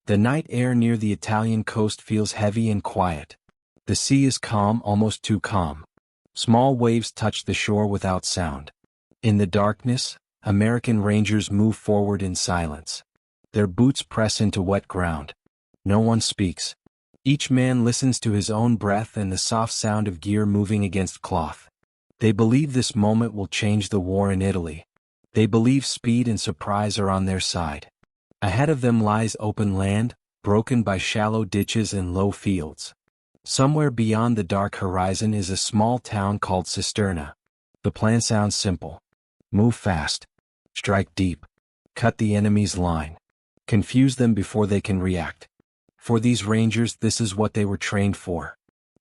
The night air near the Italian coast feels heavy and quiet. The sea is calm, almost too calm. Small waves touch the shore without sound. In the darkness, American Rangers move forward in silence. Their boots press into wet ground. No one speaks. Each man listens to his own breath and the soft sound of gear moving against cloth. They believe this moment will change the war in Italy. They believe speed and surprise are on their side. Ahead of them lies open land, broken by shallow ditches and low fields. Somewhere beyond the dark horizon is a small town called Cisterna. The plan sounds simple. Move fast. Strike deep. Cut the enemy's line. Confuse them before they can react. For these Rangers, this is what they were trained for.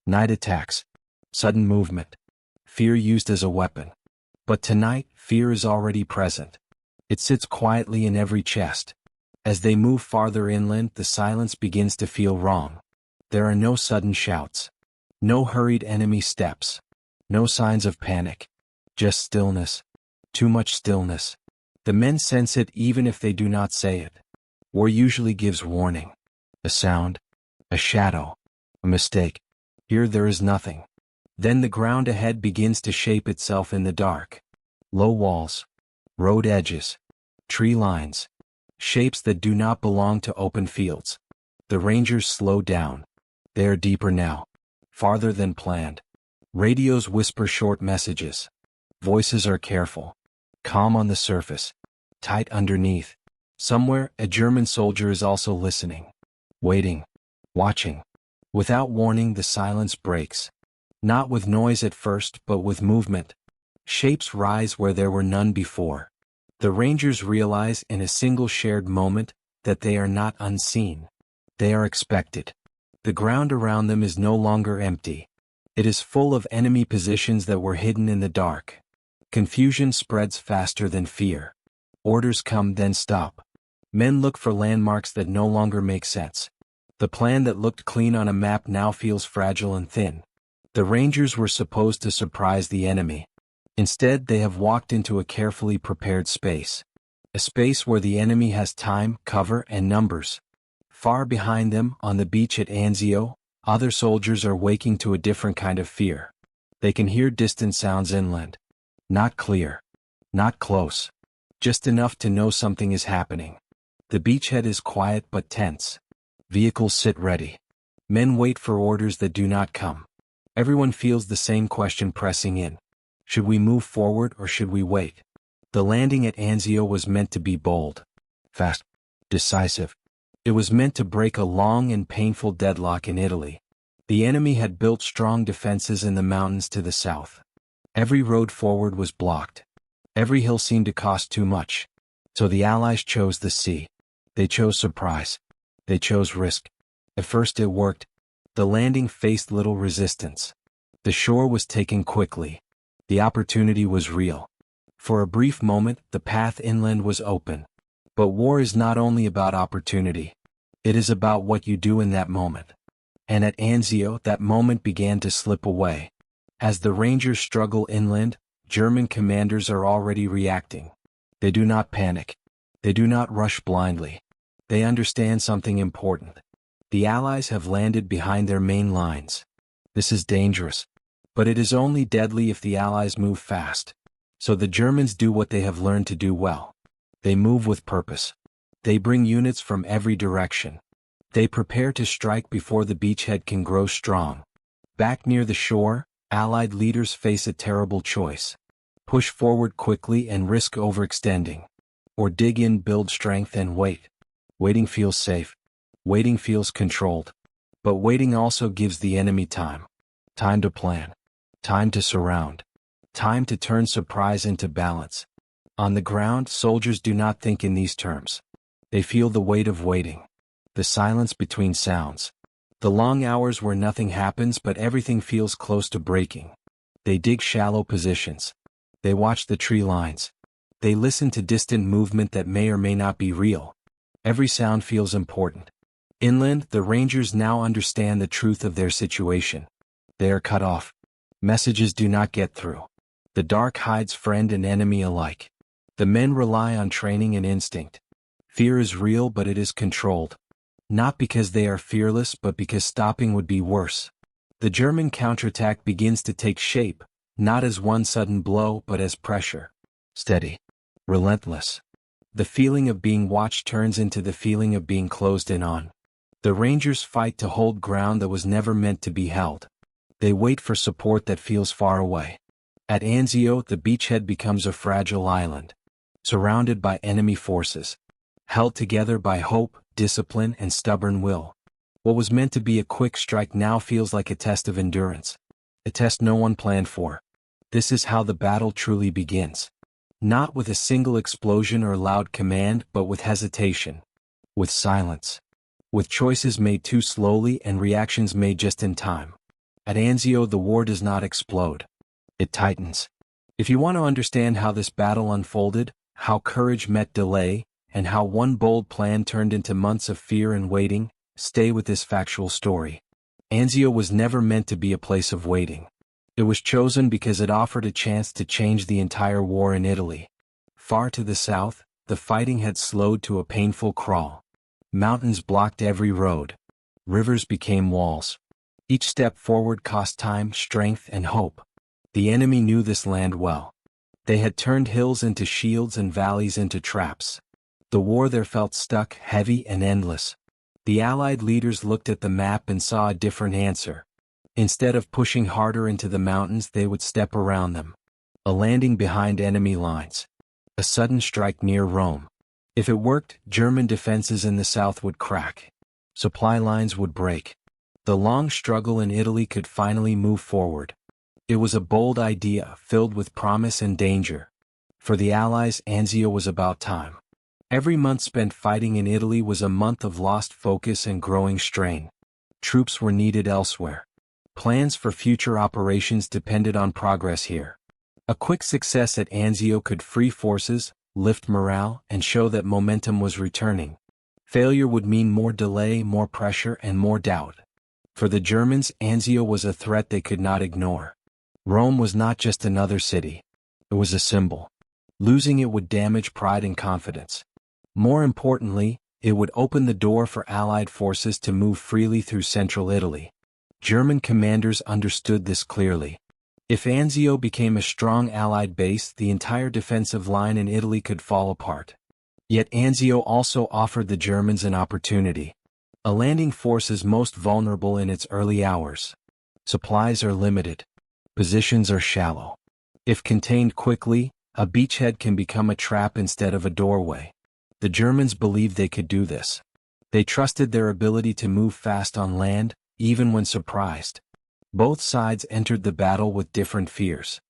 Night attacks. Sudden movement. Fear used as a weapon. But tonight, fear is already present. It sits quietly in every chest. As they move farther inland, the silence begins to feel wrong. There are no sudden shouts. No hurried enemy steps. No signs of panic. Just stillness. Too much stillness. The men sense it even if they do not say it. War usually gives warning. A sound. A shadow. A mistake. Here there is nothing. Then the ground ahead begins to shape itself in the dark. Low walls. Road edges. Tree lines. Shapes that do not belong to open fields. The Rangers slow down. They are deeper now. Farther than planned. Radios whisper short messages. Voices are careful. Calm on the surface. Tight underneath. Somewhere, a German soldier is also listening. Waiting. Watching. Without warning, the silence breaks. Not with noise at first, but with movement. Shapes rise where there were none before. The Rangers realize in a single shared moment that they are not unseen. They are expected. The ground around them is no longer empty. It is full of enemy positions that were hidden in the dark. Confusion spreads faster than fear. Orders come, then stop. Men look for landmarks that no longer make sense. The plan that looked clean on a map now feels fragile and thin. The Rangers were supposed to surprise the enemy. Instead, they have walked into a carefully prepared space. A space where the enemy has time, cover, and numbers. Far behind them, on the beach at Anzio, other soldiers are waking to a different kind of fear. They can hear distant sounds inland. Not clear. Not close. Just enough to know something is happening. The beachhead is quiet but tense. Vehicles sit ready. Men wait for orders that do not come. Everyone feels the same question pressing in. Should we move forward or should we wait? The landing at Anzio was meant to be bold. Fast. Decisive. It was meant to break a long and painful deadlock in Italy. The enemy had built strong defenses in the mountains to the south. Every road forward was blocked. Every hill seemed to cost too much. So the Allies chose the sea. They chose surprise. They chose risk. At first it worked. The landing faced little resistance. The shore was taken quickly. The opportunity was real. For a brief moment, the path inland was open. But war is not only about opportunity. It is about what you do in that moment. And at Anzio, that moment began to slip away. As the Rangers struggle inland, German commanders are already reacting. They do not panic. They do not rush blindly. They understand something important. The Allies have landed behind their main lines. This is dangerous. But it is only deadly if the Allies move fast. So the Germans do what they have learned to do well. They move with purpose. They bring units from every direction. They prepare to strike before the beachhead can grow strong. Back near the shore, Allied leaders face a terrible choice. Push forward quickly and risk overextending. Or dig in, build strength and wait. Waiting feels safe. Waiting feels controlled. But waiting also gives the enemy time. Time to plan. Time to surround. Time to turn surprise into balance. On the ground, soldiers do not think in these terms. They feel the weight of waiting. The silence between sounds. The long hours where nothing happens but everything feels close to breaking. They dig shallow positions. They watch the tree lines. They listen to distant movement that may or may not be real. Every sound feels important. Inland, the Rangers now understand the truth of their situation. They are cut off. Messages do not get through. The dark hides friend and enemy alike. The men rely on training and instinct. Fear is real, but it is controlled. Not because they are fearless but because stopping would be worse. The German counterattack begins to take shape, not as one sudden blow but as pressure. Steady. Relentless. The feeling of being watched turns into the feeling of being closed in on. The Rangers fight to hold ground that was never meant to be held. They wait for support that feels far away. At Anzio, the beachhead becomes a fragile island, surrounded by enemy forces, held together by hope, discipline, and stubborn will. What was meant to be a quick strike now feels like a test of endurance, a test no one planned for. This is how the battle truly begins. Not with a single explosion or loud command, but with hesitation, with silence, with choices made too slowly and reactions made just in time. At Anzio, the war does not explode. It tightens. If you want to understand how this battle unfolded, how courage met delay, and how one bold plan turned into months of fear and waiting, stay with this factual story. Anzio was never meant to be a place of waiting. It was chosen because it offered a chance to change the entire war in Italy. Far to the south, the fighting had slowed to a painful crawl. Mountains blocked every road. Rivers became walls. Each step forward cost time, strength, and hope. The enemy knew this land well. They had turned hills into shields and valleys into traps. The war there felt stuck, heavy, and endless. The Allied leaders looked at the map and saw a different answer. Instead of pushing harder into the mountains, they would step around them. A landing behind enemy lines. A sudden strike near Rome. If it worked, German defenses in the south would crack. Supply lines would break. The long struggle in Italy could finally move forward. It was a bold idea, filled with promise and danger. For the Allies, Anzio was about time. Every month spent fighting in Italy was a month of lost focus and growing strain. Troops were needed elsewhere. Plans for future operations depended on progress here. A quick success at Anzio could free forces, lift morale, and show that momentum was returning. Failure would mean more delay, more pressure, and more doubt. For the Germans, Anzio was a threat they could not ignore. Rome was not just another city. It was a symbol. Losing it would damage pride and confidence. More importantly, it would open the door for Allied forces to move freely through central Italy. German commanders understood this clearly. If Anzio became a strong Allied base, the entire defensive line in Italy could fall apart. Yet Anzio also offered the Germans an opportunity. A landing force is most vulnerable in its early hours. Supplies are limited. Positions are shallow. If contained quickly, a beachhead can become a trap instead of a doorway. The Germans believed they could do this. They trusted their ability to move fast on land, even when surprised. Both sides entered the battle with different fears.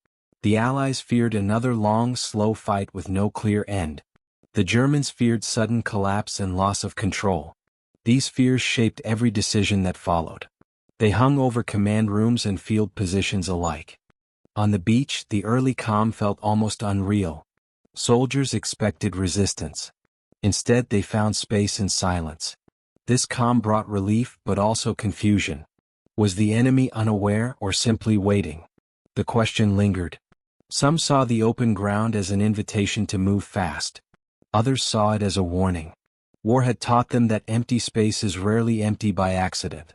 The Allies feared another long, slow fight with no clear end. The Germans feared sudden collapse and loss of control. These fears shaped every decision that followed. They hung over command rooms and field positions alike. On the beach, the early calm felt almost unreal. Soldiers expected resistance. Instead, they found space and silence. This calm brought relief but also confusion. Was the enemy unaware or simply waiting? The question lingered. Some saw the open ground as an invitation to move fast. Others saw it as a warning. War had taught them that empty space is rarely empty by accident.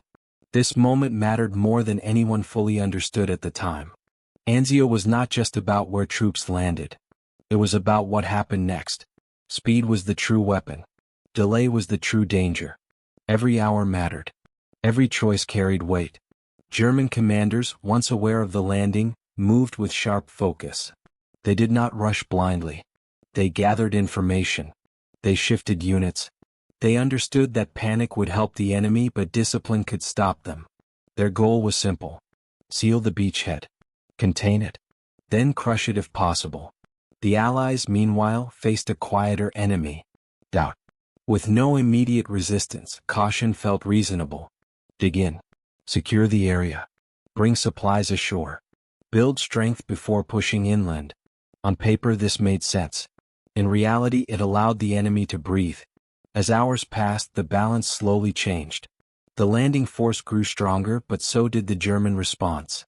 This moment mattered more than anyone fully understood at the time. Anzio was not just about where troops landed. It was about what happened next. Speed was the true weapon. Delay was the true danger. Every hour mattered. Every choice carried weight. German commanders, once aware of the landing, moved with sharp focus. They did not rush blindly. They gathered information. They shifted units. They understood that panic would help the enemy but discipline could stop them. Their goal was simple. Seal the beachhead. Contain it. Then crush it if possible. The Allies, meanwhile, faced a quieter enemy. Doubt. With no immediate resistance, caution felt reasonable. Dig in. Secure the area. Bring supplies ashore. Build strength before pushing inland. On paper this made sense. In reality it allowed the enemy to breathe. As hours passed, the balance slowly changed. The landing force grew stronger, but so did the German response.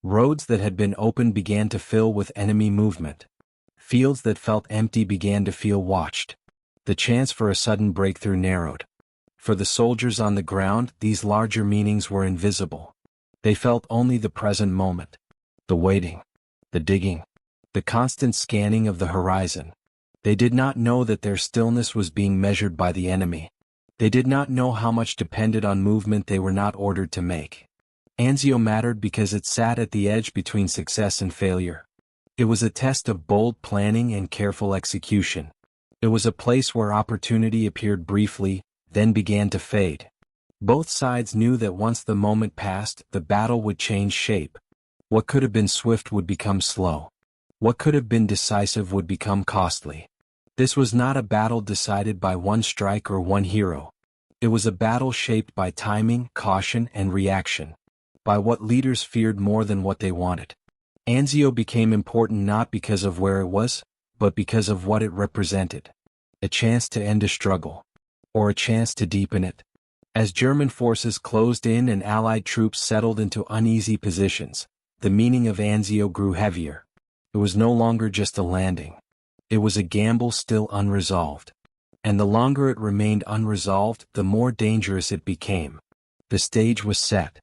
Roads that had been open began to fill with enemy movement. Fields that felt empty began to feel watched. The chance for a sudden breakthrough narrowed. For the soldiers on the ground, these larger meanings were invisible. They felt only the present moment. The waiting. The digging. The constant scanning of the horizon. They did not know that their stillness was being measured by the enemy. They did not know how much depended on movement they were not ordered to make. Anzio mattered because it sat at the edge between success and failure. It was a test of bold planning and careful execution. It was a place where opportunity appeared briefly, then began to fade. Both sides knew that once the moment passed, the battle would change shape. What could have been swift would become slow. What could have been decisive would become costly. This was not a battle decided by one strike or one hero. It was a battle shaped by timing, caution, and reaction. By what leaders feared more than what they wanted. Anzio became important not because of where it was, but because of what it represented. A chance to end a struggle. Or a chance to deepen it. As German forces closed in and Allied troops settled into uneasy positions, the meaning of Anzio grew heavier. It was no longer just a landing. It was a gamble still unresolved. And the longer it remained unresolved, the more dangerous it became. The stage was set.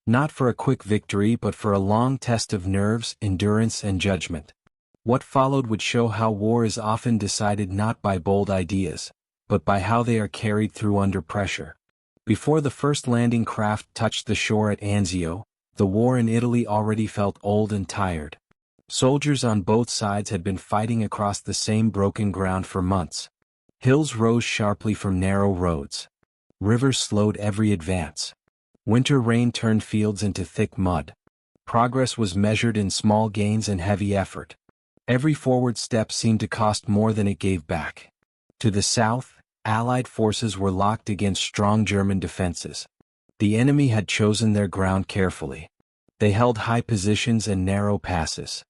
Not for a quick victory but for a long test of nerves, endurance, and judgment. What followed would show how war is often decided not by bold ideas, but by how they are carried through under pressure. Before the first landing craft touched the shore at Anzio, the war in Italy already felt old and tired. Soldiers on both sides had been fighting across the same broken ground for months. Hills rose sharply from narrow roads. Rivers slowed every advance. Winter rain turned fields into thick mud. Progress was measured in small gains and heavy effort. Every forward step seemed to cost more than it gave back. To the south, Allied forces were locked against strong German defenses. The enemy had chosen their ground carefully. They held high positions and narrow passes.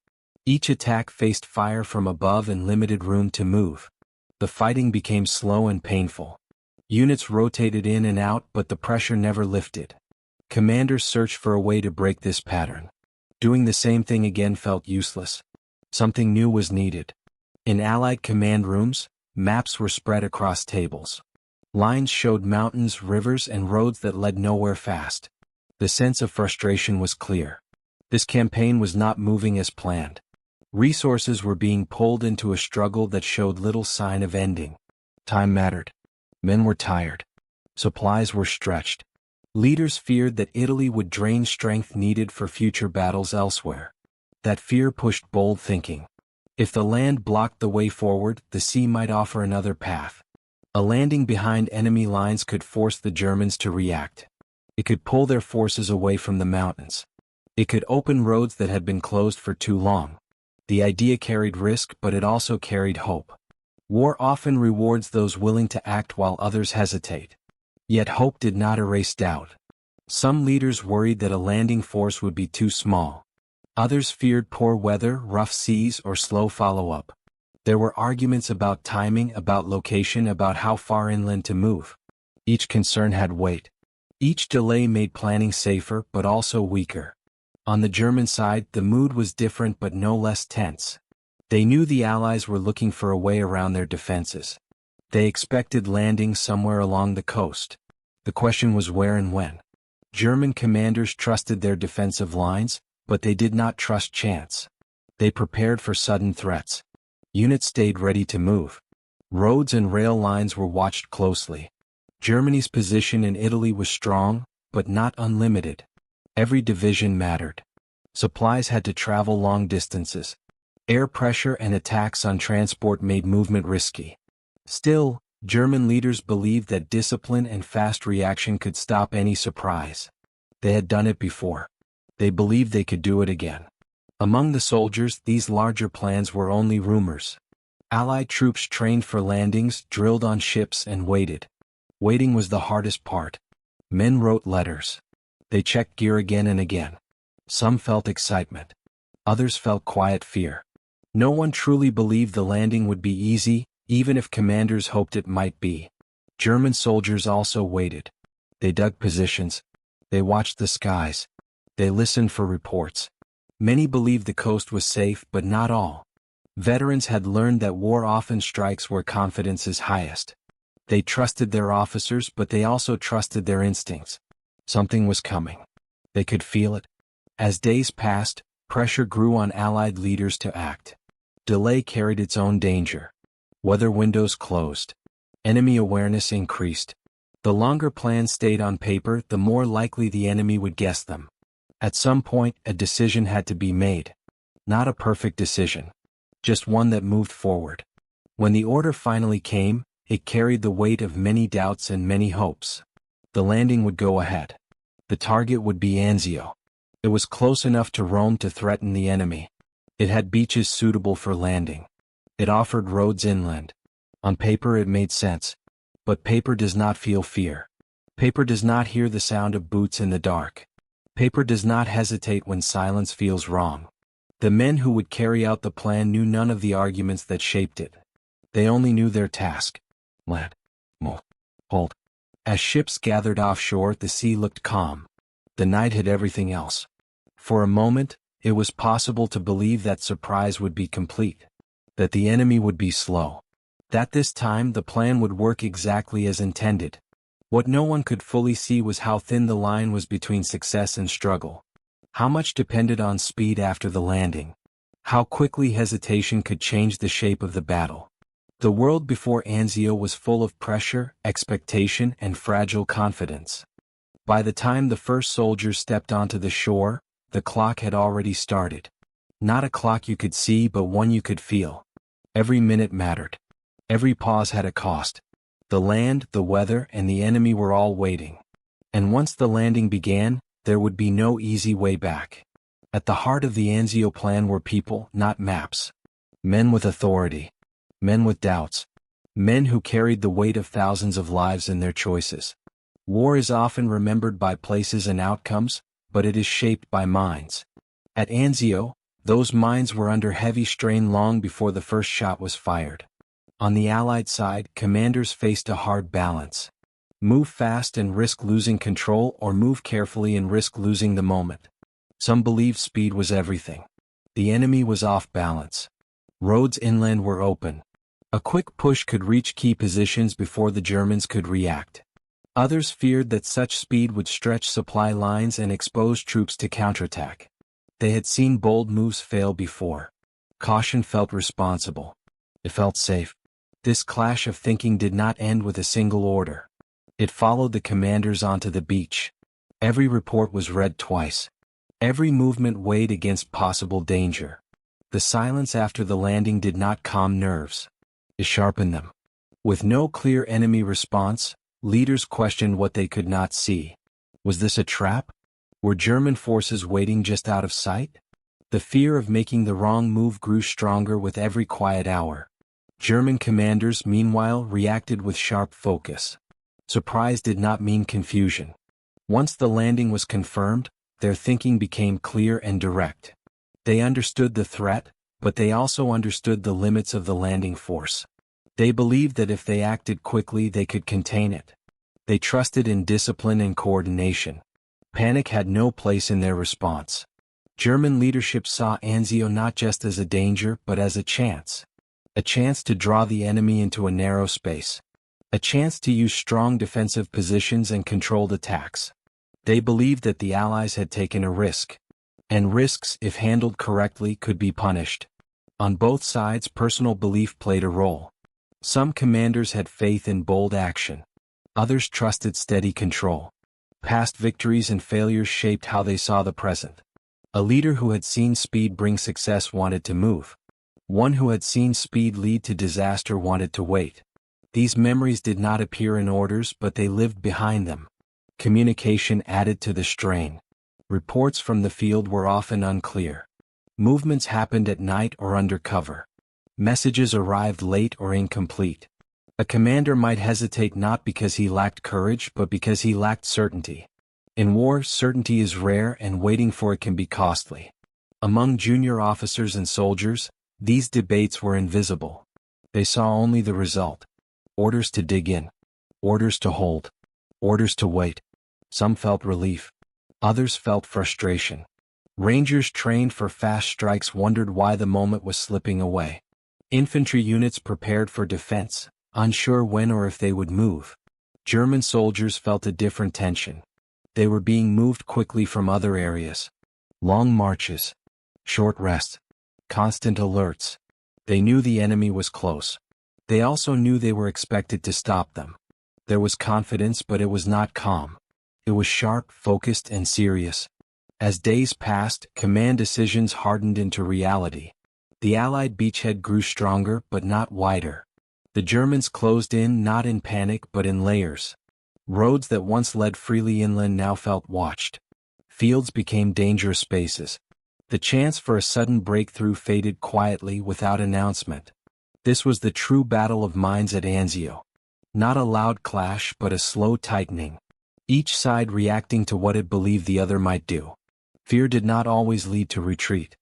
Each attack faced fire from above and limited room to move. The fighting became slow and painful. Units rotated in and out, but the pressure never lifted. Commanders searched for a way to break this pattern. Doing the same thing again felt useless. Something new was needed. In Allied command rooms, maps were spread across tables. Lines showed mountains, rivers, and roads that led nowhere fast. The sense of frustration was clear. This campaign was not moving as planned. Resources were being pulled into a struggle that showed little sign of ending. Time mattered. Men were tired. Supplies were stretched. Leaders feared that Italy would drain strength needed for future battles elsewhere. That fear pushed bold thinking. If the land blocked the way forward, the sea might offer another path. A landing behind enemy lines could force the Germans to react. It could pull their forces away from the mountains. It could open roads that had been closed for too long. The idea carried risk, but it also carried hope. War often rewards those willing to act while others hesitate. Yet hope did not erase doubt. Some leaders worried that a landing force would be too small. Others feared poor weather, rough seas, or slow follow-up. There were arguments about timing, about location, about how far inland to move. Each concern had weight. Each delay made planning safer, but also weaker. On the German side, the mood was different but no less tense. They knew the Allies were looking for a way around their defenses. They expected landing somewhere along the coast. The question was where and when. German commanders trusted their defensive lines, but they did not trust chance. They prepared for sudden threats. Units stayed ready to move. Roads and rail lines were watched closely. Germany's position in Italy was strong, but not unlimited. Every division mattered. Supplies had to travel long distances. Air pressure and attacks on transport made movement risky. Still, German leaders believed that discipline and fast reaction could stop any surprise. They had done it before. They believed they could do it again. Among the soldiers, these larger plans were only rumors. Allied troops trained for landings, drilled on ships, and waited. Waiting was the hardest part. Men wrote letters. They checked gear again and again. Some felt excitement. Others felt quiet fear. No one truly believed the landing would be easy, even if commanders hoped it might be. German soldiers also waited. They dug positions. They watched the skies. They listened for reports. Many believed the coast was safe, but not all. Veterans had learned that war often strikes where confidence is highest. They trusted their officers, but they also trusted their instincts. Something was coming. They could feel it. As days passed, pressure grew on Allied leaders to act. Delay carried its own danger. Weather windows closed. Enemy awareness increased. The longer plans stayed on paper, the more likely the enemy would guess them. At some point, a decision had to be made. Not a perfect decision. Just one that moved forward. When the order finally came, it carried the weight of many doubts and many hopes. The landing would go ahead. The target would be Anzio. It was close enough to Rome to threaten the enemy. It had beaches suitable for landing. It offered roads inland. On paper it made sense. But paper does not feel fear. Paper does not hear the sound of boots in the dark. Paper does not hesitate when silence feels wrong. The men who would carry out the plan knew none of the arguments that shaped it. They only knew their task. Land. Move. Hold. As ships gathered offshore, the sea looked calm. The night hid everything else. For a moment, it was possible to believe that surprise would be complete. That the enemy would be slow. That this time the plan would work exactly as intended. What no one could fully see was how thin the line was between success and struggle. How much depended on speed after the landing. How quickly hesitation could change the shape of the battle. The world before Anzio was full of pressure, expectation, and fragile confidence. By the time the first soldiers stepped onto the shore, the clock had already started. Not a clock you could see, but one you could feel. Every minute mattered. Every pause had a cost. The land, the weather, and the enemy were all waiting. And once the landing began, there would be no easy way back. At the heart of the Anzio plan were people, not maps. Men with authority. Men with doubts. Men who carried the weight of thousands of lives in their choices. War is often remembered by places and outcomes, but it is shaped by minds. At Anzio, those minds were under heavy strain long before the first shot was fired. On the Allied side, commanders faced a hard balance. Move fast and risk losing control, or move carefully and risk losing the moment. Some believed speed was everything. The enemy was off balance. Roads inland were open. A quick push could reach key positions before the Germans could react. Others feared that such speed would stretch supply lines and expose troops to counterattack. They had seen bold moves fail before. Caution felt responsible. It felt safe. This clash of thinking did not end with a single order. It followed the commanders onto the beach. Every report was read twice. Every movement weighed against possible danger. The silence after the landing did not calm nerves. It sharpened them. With no clear enemy response, leaders questioned what they could not see. Was this a trap? Were German forces waiting just out of sight? The fear of making the wrong move grew stronger with every quiet hour. German commanders, meanwhile, reacted with sharp focus. Surprise did not mean confusion. Once the landing was confirmed, their thinking became clear and direct. They understood the threat, but they also understood the limits of the landing force. They believed that if they acted quickly they could contain it. They trusted in discipline and coordination. Panic had no place in their response. German leadership saw Anzio not just as a danger but as a chance. A chance to draw the enemy into a narrow space. A chance to use strong defensive positions and controlled attacks. They believed that the Allies had taken a risk. And risks, if handled correctly, could be punished. On both sides, personal belief played a role. Some commanders had faith in bold action. Others trusted steady control. Past victories and failures shaped how they saw the present. A leader who had seen speed bring success wanted to move. One who had seen speed lead to disaster wanted to wait. These memories did not appear in orders, but they lived behind them. Communication added to the strain. Reports from the field were often unclear. Movements happened at night or under cover. Messages arrived late or incomplete. A commander might hesitate not because he lacked courage but because he lacked certainty. In war, certainty is rare and waiting for it can be costly. Among junior officers and soldiers, these debates were invisible. They saw only the result. Orders to dig in. Orders to hold. Orders to wait. Some felt relief. Others felt frustration. Rangers trained for fast strikes wondered why the moment was slipping away. Infantry units prepared for defense. unsure when or if they would move. German soldiers felt a different tension. They were being moved quickly from other areas. Long marches, short rests, constant alerts. They knew the enemy was close. They also knew they were expected to stop them. There was confidence, but it was not calm. It was sharp, focused, and serious. As days passed, command decisions hardened into reality. The Allied beachhead grew stronger but not wider. The Germans closed in, not in panic but in layers. Roads that once led freely inland now felt watched. Fields became dangerous spaces. The chance for a sudden breakthrough faded quietly without announcement. This was the true battle of minds at Anzio. Not a loud clash but a slow tightening. Each side reacting to what it believed the other might do. Fear did not always lead to retreat.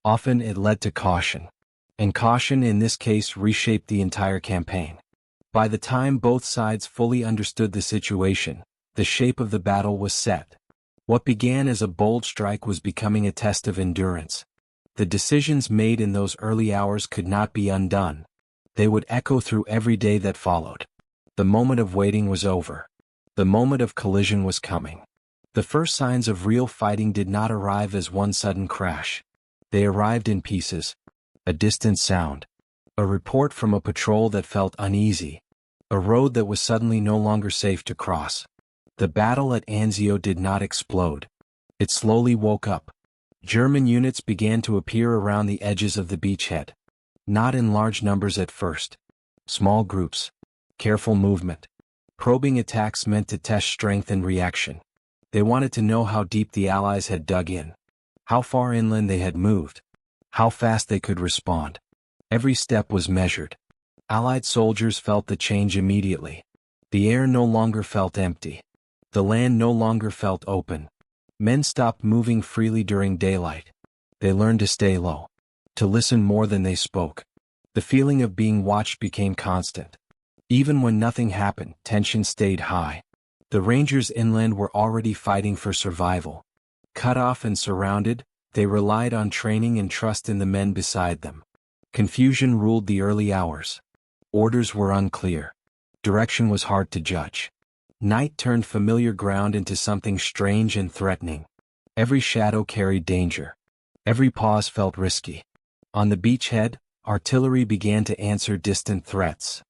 Often it led to caution. And caution in this case reshaped the entire campaign. By the time both sides fully understood the situation, the shape of the battle was set. What began as a bold strike was becoming a test of endurance. The decisions made in those early hours could not be undone. They would echo through every day that followed. The moment of waiting was over. The moment of collision was coming. The first signs of real fighting did not arrive as one sudden crash. They arrived in pieces. A distant sound. A report from a patrol that felt uneasy. A road that was suddenly no longer safe to cross. The battle at Anzio did not explode. It slowly woke up. German units began to appear around the edges of the beachhead. Not in large numbers at first. Small groups. Careful movement. Probing attacks meant to test strength and reaction. They wanted to know how deep the Allies had dug in. How far inland they had moved. How fast they could respond. Every step was measured. Allied soldiers felt the change immediately. The air no longer felt empty. The land no longer felt open. Men stopped moving freely during daylight. They learned to stay low. To listen more than they spoke. The feeling of being watched became constant. Even when nothing happened, tension stayed high. The Rangers inland were already fighting for survival. Cut off and surrounded, they relied on training and trust in the men beside them. Confusion ruled the early hours. Orders were unclear. Direction was hard to judge. Night turned familiar ground into something strange and threatening. Every shadow carried danger. Every pause felt risky. On the beachhead, artillery began to answer distant threats.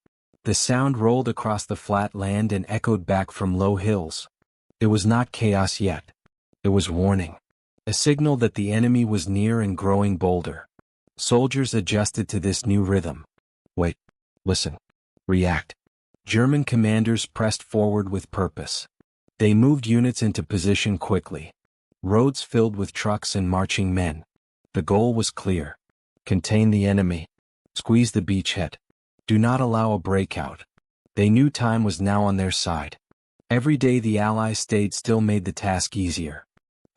The sound rolled across the flat land and echoed back from low hills. It was not chaos yet. It was warning. A signal that the enemy was near and growing bolder. Soldiers adjusted to this new rhythm. Wait. Listen. React. German commanders pressed forward with purpose. They moved units into position quickly. Roads filled with trucks and marching men. The goal was clear. Contain the enemy. Squeeze the beachhead. Do not allow a breakout. They knew time was now on their side. Every day the Allies stayed still made the task easier.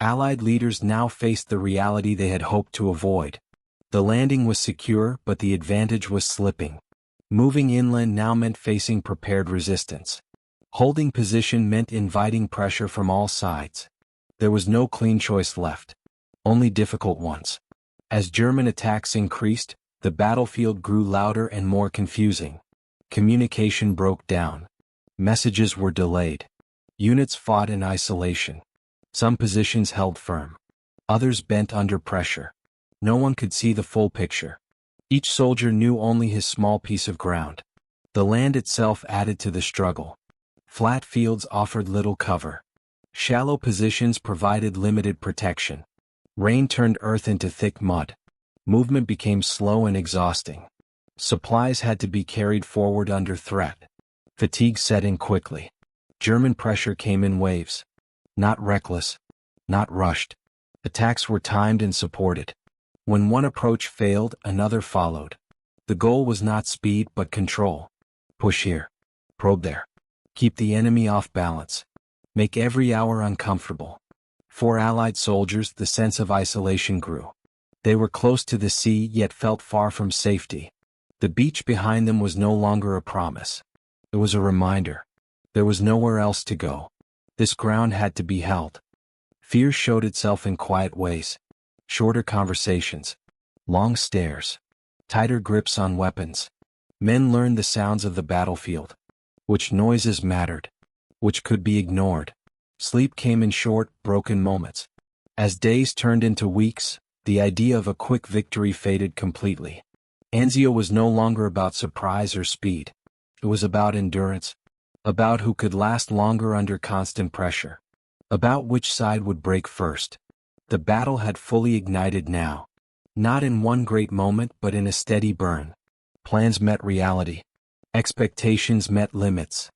Allied leaders now faced the reality they had hoped to avoid. The landing was secure, but the advantage was slipping. Moving inland now meant facing prepared resistance. Holding position meant inviting pressure from all sides. There was no clean choice left. Only difficult ones. As German attacks increased, the battlefield grew louder and more confusing. Communication broke down. Messages were delayed. Units fought in isolation. Some positions held firm. Others bent under pressure. No one could see the full picture. Each soldier knew only his small piece of ground. The land itself added to the struggle. Flat fields offered little cover. Shallow positions provided limited protection. Rain turned earth into thick mud. Movement became slow and exhausting. Supplies had to be carried forward under threat. Fatigue set in quickly. German pressure came in waves. Not reckless. Not rushed. Attacks were timed and supported. When one approach failed, another followed. The goal was not speed but control. Push here. Probe there. Keep the enemy off balance. Make every hour uncomfortable. For Allied soldiers, the sense of isolation grew. They were close to the sea yet felt far from safety. The beach behind them was no longer a promise. It was a reminder. There was nowhere else to go. This ground had to be held. Fear showed itself in quiet ways. Shorter conversations. Long stares. Tighter grips on weapons. Men learned the sounds of the battlefield. Which noises mattered. Which could be ignored. Sleep came in short, broken moments. As days turned into weeks, the idea of a quick victory faded completely. Anzio was no longer about surprise or speed. It was about endurance. About who could last longer under constant pressure. About which side would break first. The battle had fully ignited now. Not in one great moment but in a steady burn. Plans met reality. Expectations met limits.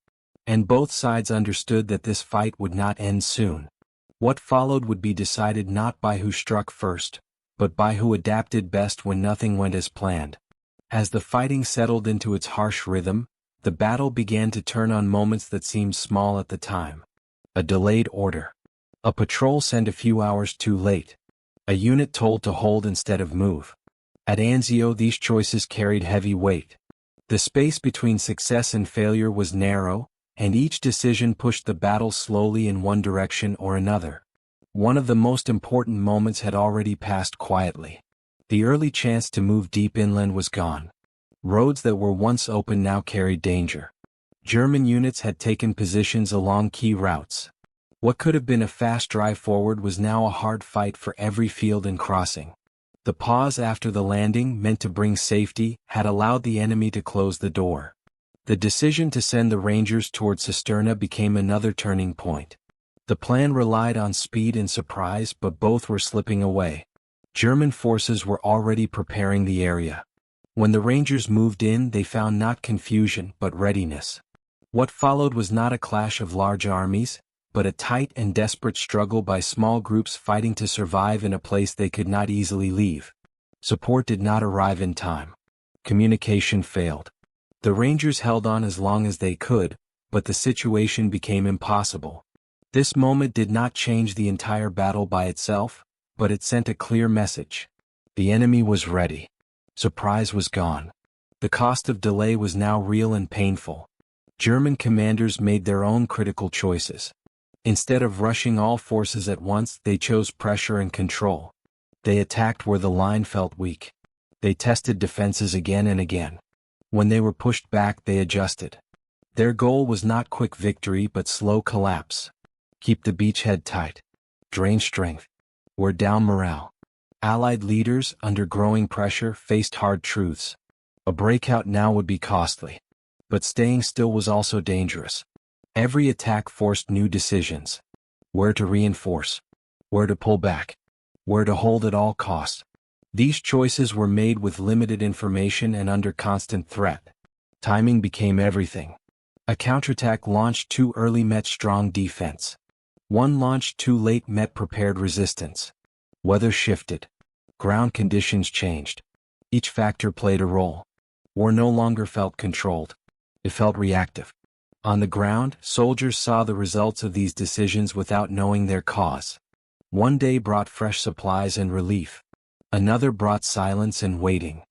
And both sides understood that this fight would not end soon. What followed would be decided not by who struck first, but by who adapted best when nothing went as planned. As the fighting settled into its harsh rhythm, the battle began to turn on moments that seemed small at the time. A delayed order. A patrol sent a few hours too late. A unit told to hold instead of move. At Anzio, these choices carried heavy weight. The space between success and failure was narrow, and each decision pushed the battle slowly in one direction or another. One of the most important moments had already passed quietly. The early chance to move deep inland was gone. Roads that were once open now carried danger. German units had taken positions along key routes. What could have been a fast drive forward was now a hard fight for every field and crossing. The pause after the landing, meant to bring safety, had allowed the enemy to close the door. The decision to send the Rangers toward Cisterna became another turning point. The plan relied on speed and surprise, but both were slipping away. German forces were already preparing the area. When the Rangers moved in, they found not confusion but readiness. What followed was not a clash of large armies, but a tight and desperate struggle by small groups fighting to survive in a place they could not easily leave. Support did not arrive in time. Communication failed. The Rangers held on as long as they could, but the situation became impossible. This moment did not change the entire battle by itself, but it sent a clear message. The enemy was ready. Surprise was gone. The cost of delay was now real and painful. German commanders made their own critical choices. Instead of rushing all forces at once, they chose pressure and control. They attacked where the line felt weak. They tested defenses again and again. When they were pushed back, they adjusted. Their goal was not quick victory but slow collapse. Keep the beachhead tight. Drain strength. Wear down morale. Allied leaders, under growing pressure, faced hard truths. A breakout now would be costly. But staying still was also dangerous. Every attack forced new decisions. Where to reinforce. Where to pull back. Where to hold at all costs. These choices were made with limited information and under constant threat. Timing became everything. A counterattack launched too early met strong defense. One launched too late met prepared resistance. Weather shifted. Ground conditions changed. Each factor played a role. War no longer felt controlled. It felt reactive. On the ground, soldiers saw the results of these decisions without knowing their cause. One day brought fresh supplies and relief. Another brought silence and waiting.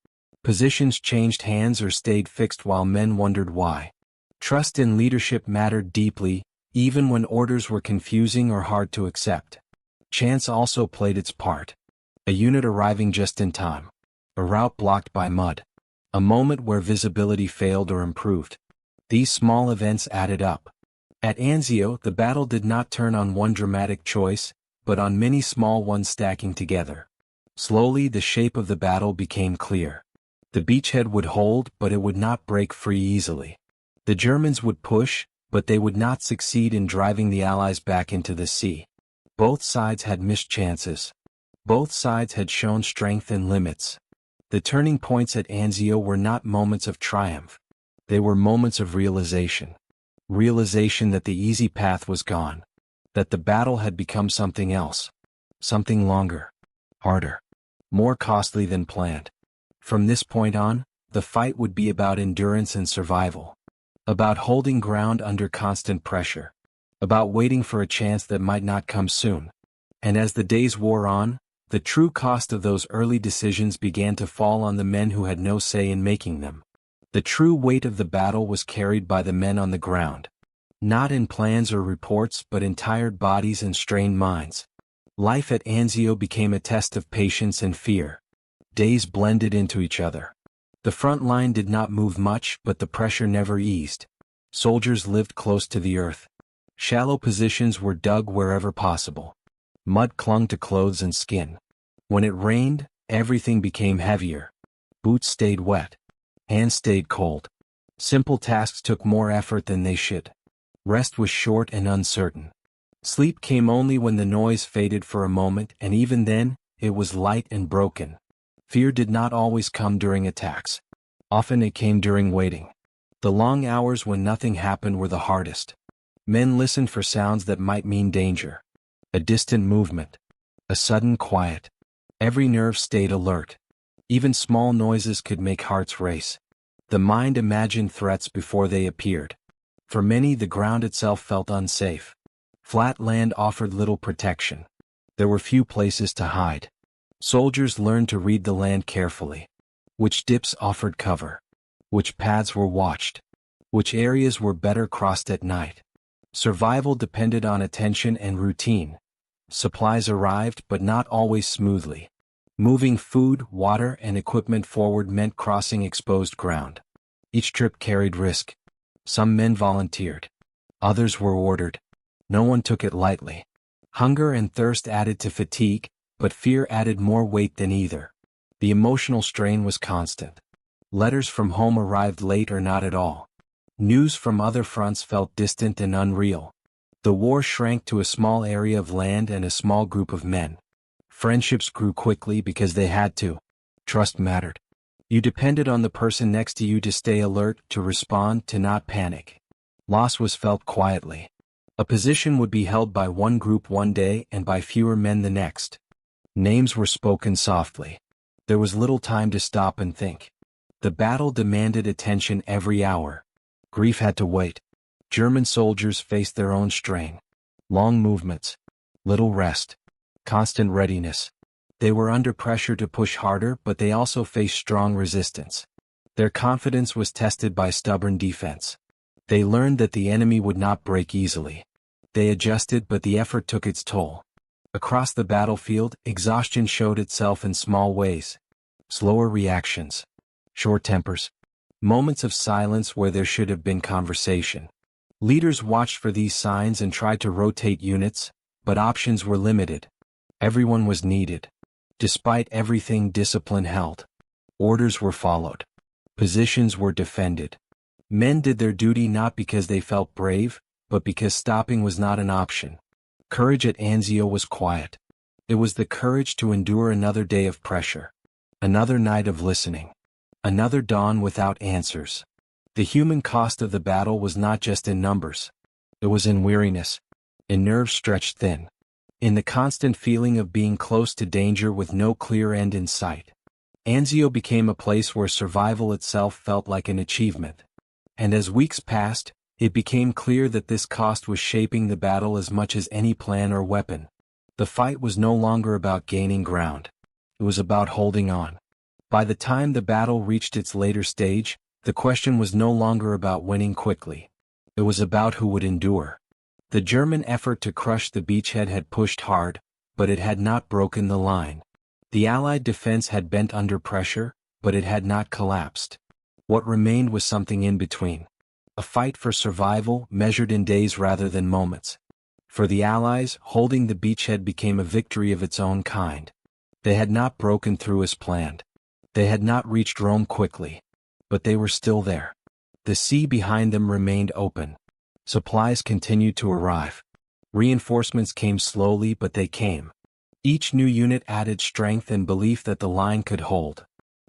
Positions changed hands or stayed fixed while men wondered why. Trust in leadership mattered deeply, even when orders were confusing or hard to accept. Chance also played its part. A unit arriving just in time. A route blocked by mud. A moment where visibility failed or improved. These small events added up. At Anzio, the battle did not turn on one dramatic choice, but on many small ones stacking together. Slowly, the shape of the battle became clear. The beachhead would hold, but it would not break free easily. The Germans would push, but they would not succeed in driving the Allies back into the sea. Both sides had missed chances. Both sides had shown strength and limits. The turning points at Anzio were not moments of triumph. They were moments of realization. Realization that the easy path was gone. That the battle had become something else. Something longer. Harder. More costly than planned. From this point on, the fight would be about endurance and survival. About holding ground under constant pressure. About waiting for a chance that might not come soon. And as the days wore on, the true cost of those early decisions began to fall on the men who had no say in making them. The true weight of the battle was carried by the men on the ground. Not in plans or reports but in tired bodies and strained minds. Life at Anzio became a test of patience and fear. Days blended into each other. The front line did not move much, but the pressure never eased. Soldiers lived close to the earth. Shallow positions were dug wherever possible. Mud clung to clothes and skin. When it rained, everything became heavier. Boots stayed wet. Hands stayed cold. Simple tasks took more effort than they should. Rest was short and uncertain. Sleep came only when the noise faded for a moment, and even then, it was light and broken. Fear did not always come during attacks. Often it came during waiting. The long hours when nothing happened were the hardest. Men listened for sounds that might mean danger. A distant movement. A sudden quiet. Every nerve stayed alert. Even small noises could make hearts race. The mind imagined threats before they appeared. For many, the ground itself felt unsafe. Flat land offered little protection. There were few places to hide. Soldiers learned to read the land carefully. Which dips offered cover. Which paths were watched. Which areas were better crossed at night. Survival depended on attention and routine. Supplies arrived, but not always smoothly. Moving food, water, and equipment forward meant crossing exposed ground. Each trip carried risk. Some men volunteered. Others were ordered. No one took it lightly. Hunger and thirst added to fatigue, but fear added more weight than either. The emotional strain was constant. Letters from home arrived late or not at all. News from other fronts felt distant and unreal. The war shrank to a small area of land and a small group of men. Friendships grew quickly because they had to. Trust mattered. You depended on the person next to you to stay alert, to respond, to not panic. Loss was felt quietly. A position would be held by one group one day and by fewer men the next. Names were spoken softly. There was little time to stop and think. The battle demanded attention every hour. Grief had to wait. German soldiers faced their own strain. Long movements. Little rest. Constant readiness. They were under pressure to push harder, but they also faced strong resistance. Their confidence was tested by stubborn defense. They learned that the enemy would not break easily. They adjusted, but the effort took its toll. Across the battlefield, exhaustion showed itself in small ways. Slower reactions. Short tempers. Moments of silence where there should have been conversation. Leaders watched for these signs and tried to rotate units, but options were limited. Everyone was needed. Despite everything, discipline held. Orders were followed. Positions were defended. Men did their duty not because they felt brave, but because stopping was not an option. Courage at Anzio was quiet. It was the courage to endure another day of pressure. Another night of listening. Another dawn without answers. The human cost of the battle was not just in numbers. It was in weariness. In nerves stretched thin. In the constant feeling of being close to danger with no clear end in sight. Anzio became a place where survival itself felt like an achievement. And as weeks passed, it became clear that this cost was shaping the battle as much as any plan or weapon. The fight was no longer about gaining ground. It was about holding on. By the time the battle reached its later stage, the question was no longer about winning quickly. It was about who would endure. The German effort to crush the beachhead had pushed hard, but it had not broken the line. The Allied defense had bent under pressure, but it had not collapsed. What remained was something in between. A fight for survival measured in days rather than moments. For the Allies, holding the beachhead became a victory of its own kind. They had not broken through as planned. They had not reached Rome quickly. But they were still there. The sea behind them remained open. Supplies continued to arrive. Reinforcements came slowly, but they came. Each new unit added strength and belief that the line could hold.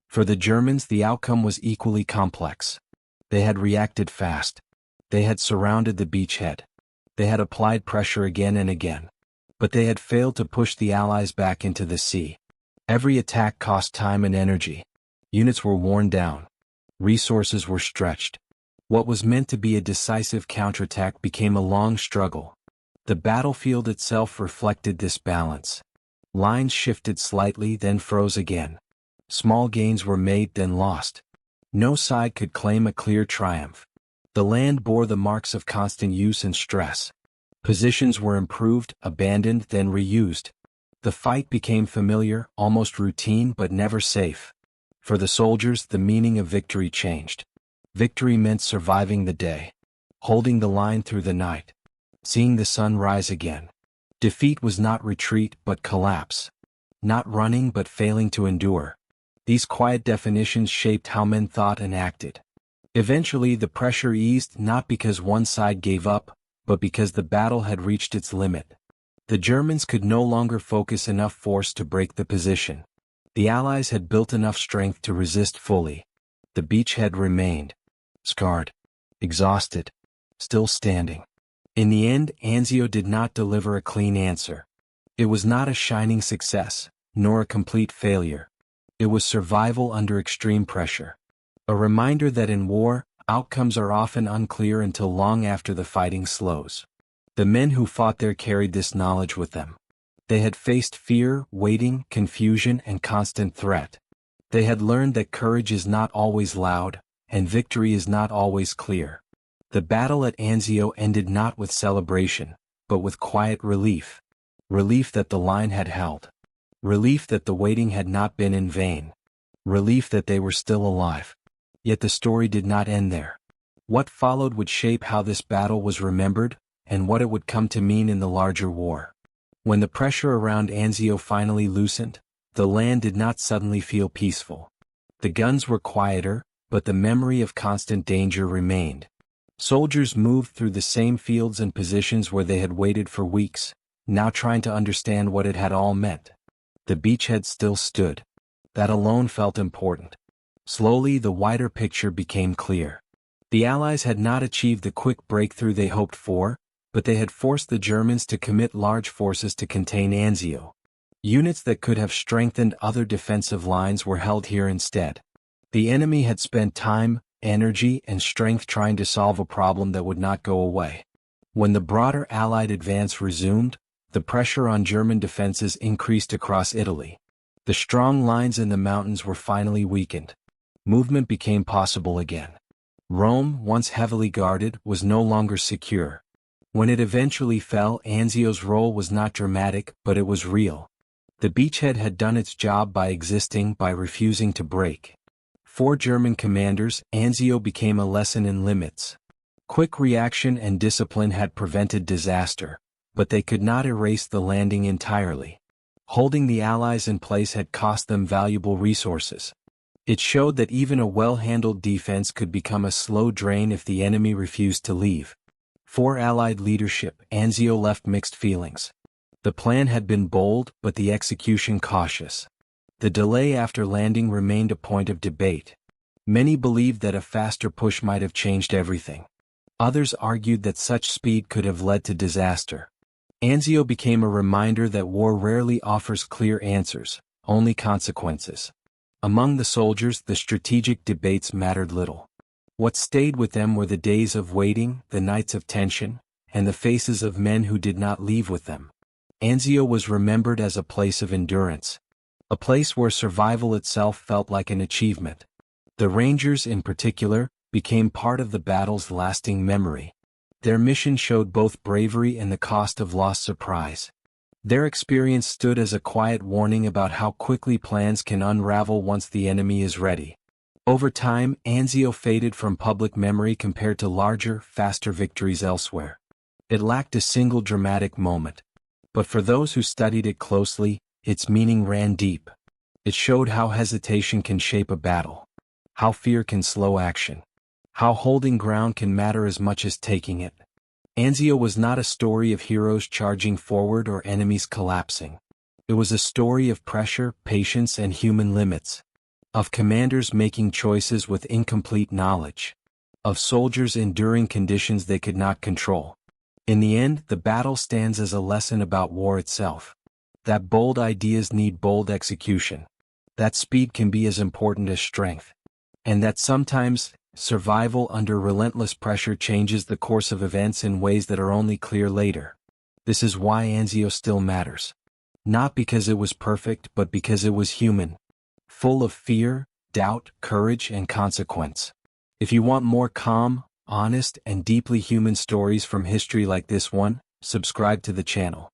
For the Germans, the outcome was equally complex. They had reacted fast. They had surrounded the beachhead. They had applied pressure again and again. But they had failed to push the Allies back into the sea. Every attack cost time and energy. Units were worn down. Resources were stretched. What was meant to be a decisive counterattack became a long struggle. The battlefield itself reflected this balance. Lines shifted slightly, then froze again. Small gains were made, then lost. No side could claim a clear triumph. The land bore the marks of constant use and stress. Positions were improved, abandoned, then reused. The fight became familiar, almost routine, but never safe. For the soldiers, the meaning of victory changed. Victory meant surviving the day, holding the line through the night, seeing the sun rise again. Defeat was not retreat but collapse, not running but failing to endure. These quiet definitions shaped how men thought and acted. Eventually the pressure eased, not because one side gave up, but because the battle had reached its limit. The Germans could no longer focus enough force to break the position. The Allies had built enough strength to resist fully. The beachhead remained, scarred, exhausted, still standing. In the end, Anzio did not deliver a clean answer. It was not a shining success, nor a complete failure. It was survival under extreme pressure. A reminder that in war, outcomes are often unclear until long after the fighting slows. The men who fought there carried this knowledge with them. They had faced fear, waiting, confusion, and constant threat. They had learned that courage is not always loud, and victory is not always clear. The battle at Anzio ended not with celebration, but with quiet relief. Relief that the line had held. Relief that the waiting had not been in vain. Relief that they were still alive. Yet the story did not end there. What followed would shape how this battle was remembered, and what it would come to mean in the larger war. When the pressure around Anzio finally loosened, the land did not suddenly feel peaceful. The guns were quieter, but the memory of constant danger remained. Soldiers moved through the same fields and positions where they had waited for weeks, now trying to understand what it had all meant. The beachhead still stood. That alone felt important. Slowly the wider picture became clear. The Allies had not achieved the quick breakthrough they hoped for, but they had forced the Germans to commit large forces to contain Anzio. Units that could have strengthened other defensive lines were held here instead. The enemy had spent time, energy, and strength trying to solve a problem that would not go away. When the broader Allied advance resumed, the pressure on German defenses increased across Italy. The strong lines in the mountains were finally weakened. Movement became possible again. Rome, once heavily guarded, was no longer secure. When it eventually fell, Anzio's role was not dramatic, but it was real. The beachhead had done its job by existing, by refusing to break. For German commanders, Anzio became a lesson in limits. Quick reaction and discipline had prevented disaster, but they could not erase the landing entirely. Holding the Allies in place had cost them valuable resources. It showed that even a well-handled defense could become a slow drain if the enemy refused to leave. For Allied leadership, Anzio left mixed feelings. The plan had been bold, but the execution cautious. The delay after landing remained a point of debate. Many believed that a faster push might have changed everything. Others argued that such speed could have led to disaster. Anzio became a reminder that war rarely offers clear answers, only consequences. Among the soldiers, the strategic debates mattered little. What stayed with them were the days of waiting, the nights of tension, and the faces of men who did not leave with them. Anzio was remembered as a place of endurance. A place where survival itself felt like an achievement. The Rangers, in particular, became part of the battle's lasting memory. Their mission showed both bravery and the cost of lost surprise. Their experience stood as a quiet warning about how quickly plans can unravel once the enemy is ready. Over time, Anzio faded from public memory compared to larger, faster victories elsewhere. It lacked a single dramatic moment. But for those who studied it closely, its meaning ran deep. It showed how hesitation can shape a battle, how fear can slow action, how holding ground can matter as much as taking it. Anzio was not a story of heroes charging forward or enemies collapsing. It was a story of pressure, patience, and human limits. Of commanders making choices with incomplete knowledge. Of soldiers enduring conditions they could not control. In the end, the battle stands as a lesson about war itself. That bold ideas need bold execution. That speed can be as important as strength. And that sometimes, survival under relentless pressure changes the course of events in ways that are only clear later. This is why Anzio still matters. Not because it was perfect, but because it was human. Full of fear, doubt, courage, and consequence. If you want more calm, honest, and deeply human stories from history like this one, subscribe to the channel.